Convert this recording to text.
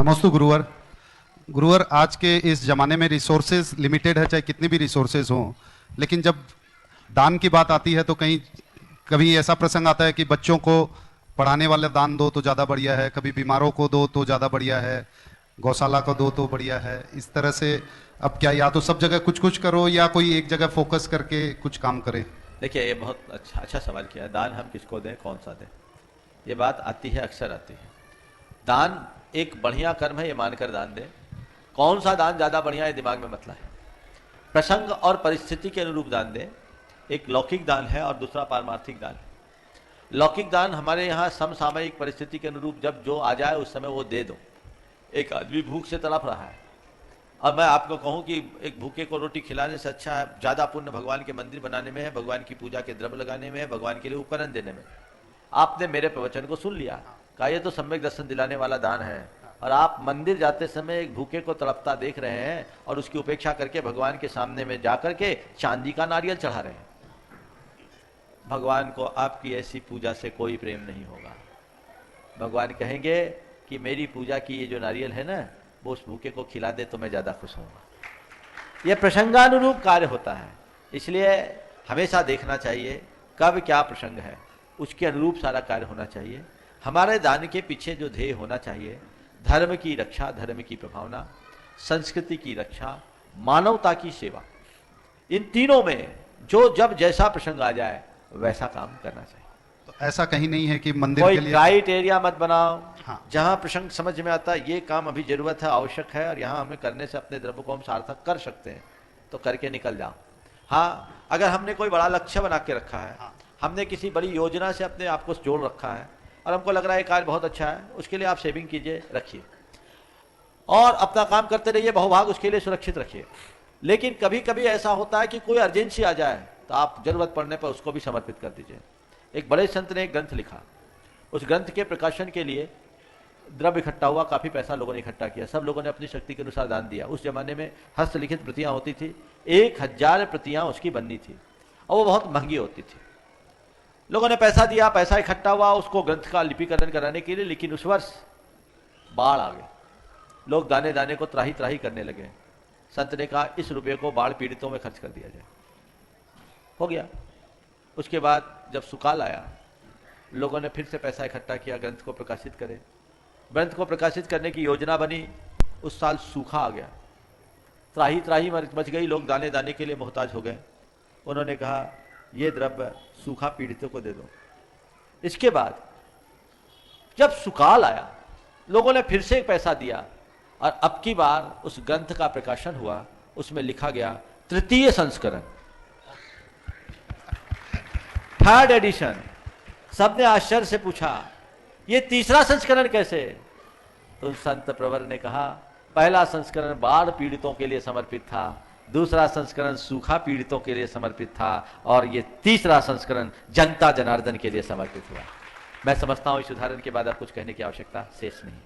नमस्ते गुरुवर। गुरुवर, आज के इस जमाने में रिसोर्सेज लिमिटेड है, चाहे कितनी भी रिसोर्सेज हों, लेकिन जब दान की बात आती है तो कहीं कभी ऐसा प्रसंग आता है कि बच्चों को पढ़ाने वाले दान दो तो ज़्यादा बढ़िया है, कभी बीमारों को दो तो ज़्यादा बढ़िया है, गौशाला को दो तो बढ़िया है। इस तरह से अब क्या या तो सब जगह कुछ कुछ करो या कोई एक जगह फोकस करके कुछ काम करे। देखिए, ये बहुत अच्छा सवाल किया है। दान हम किसको दें, कौन सा दें, ये बात आती है, अक्सर आती है। दान एक बढ़िया कर्म है, ये मानकर दान दें। कौन सा दान ज़्यादा बढ़िया है, दिमाग में मतला है। प्रसंग और परिस्थिति के अनुरूप दान दें। एक लौकिक दान है और दूसरा पारमार्थिक दान है। लौकिक दान हमारे यहाँ समसामयिक परिस्थिति के अनुरूप जब जो आ जाए उस समय वो दे दो। एक आदमी भूख से तड़प रहा है, अब मैं आपको कहूं कि एक भूखे को रोटी खिलाने से अच्छा है, ज़्यादा पुण्य भगवान के मंदिर बनाने में है, भगवान की पूजा के द्रव्य लगाने में है, भगवान के लिए उपकरण देने में। आपने मेरे प्रवचन को सुन लिया, कहा ये तो सम्यक दर्शन दिलाने वाला दान है, और आप मंदिर जाते समय एक भूखे को तड़पता देख रहे हैं और उसकी उपेक्षा करके भगवान के सामने में जाकर के चांदी का नारियल चढ़ा रहे हैं। भगवान को आपकी ऐसी पूजा से कोई प्रेम नहीं होगा। भगवान कहेंगे कि मेरी पूजा की ये जो नारियल है ना, वो उस भूखे को खिला दे तो मैं ज़्यादा खुश होऊंगा। यह प्रसंगानुरूप कार्य होता है, इसलिए हमेशा देखना चाहिए कब क्या प्रसंग है, उसके अनुरूप सारा कार्य होना चाहिए। हमारे दान के पीछे जो ध्येय होना चाहिए, धर्म की रक्षा, धर्म की प्रभावना, संस्कृति की रक्षा, मानवता की सेवा, इन तीनों में जो जब जैसा प्रसंग आ जाए वैसा काम करना चाहिए। तो ऐसा कहीं नहीं है कि मंदिर कोई के लिए क्राइटेरिया मत बनाओ। हाँ। जहां प्रसंग समझ में आता है ये काम अभी जरूरत है, आवश्यक है, और यहाँ हमें करने से अपने द्रव्य को हम सार्थक कर सकते हैं, तो करके निकल जाओ। हाँ, अगर हमने कोई बड़ा लक्ष्य बना के रखा है, हमने किसी बड़ी योजना से अपने आप को जोड़ रखा है और हमको लग रहा है ये कार्य बहुत अच्छा है, उसके लिए आप सेविंग कीजिए, रखिए और अपना काम करते रहिए, बहुभाग उसके लिए सुरक्षित रखिए। लेकिन कभी कभी ऐसा होता है कि कोई अर्जेंसी आ जाए तो आप जरूरत पड़ने पर उसको भी समर्पित कर दीजिए। एक बड़े संत ने एक ग्रंथ लिखा, उस ग्रंथ के प्रकाशन के लिए द्रव्य इकट्ठा हुआ, काफी पैसा लोगों ने इकट्ठा किया, सब लोगों ने अपनी शक्ति के अनुसार दान दिया। उस जमाने में हस्तलिखित प्रतियां होती थी, 1000 प्रतियां उसकी बननी थी और वो बहुत महंगी होती थी। लोगों ने पैसा दिया, पैसा इकट्ठा हुआ उसको ग्रंथ का लिपिकरण कराने के लिए, लेकिन उस वर्ष बाढ़ आ गई, लोग दाने दाने को त्राही त्राही करने लगे। संत ने कहा इस रुपये को बाढ़ पीड़ितों में खर्च कर दिया जाए। हो गया। उसके बाद जब सुकाल आया, लोगों ने फिर से पैसा इकट्ठा किया, ग्रंथ को प्रकाशित करें। ग्रंथ को प्रकाशित करने की योजना बनी, उस साल सूखा आ गया, त्राही त्राही मच गई, लोग दाने दाने के लिए मोहताज हो गए। उन्होंने कहा ये द्रव्य सूखा पीड़ितों को दे दो। इसके बाद जब सुकाल आया, लोगों ने फिर से पैसा दिया और अब की बार उस ग्रंथ का प्रकाशन हुआ, उसमें लिखा गया तृतीय संस्करण, 3rd एडिशन। सबने आश्चर्य से पूछा ये तीसरा संस्करण कैसे? तो संत प्रवर ने कहा पहला संस्करण बाढ़ पीड़ितों के लिए समर्पित था, दूसरा संस्करण सूखा पीड़ितों के लिए समर्पित था, और ये तीसरा संस्करण जनता जनार्दन के लिए समर्पित हुआ। मैं समझता हूं इस उदाहरण के बाद अब कुछ कहने की आवश्यकता शेष नहीं।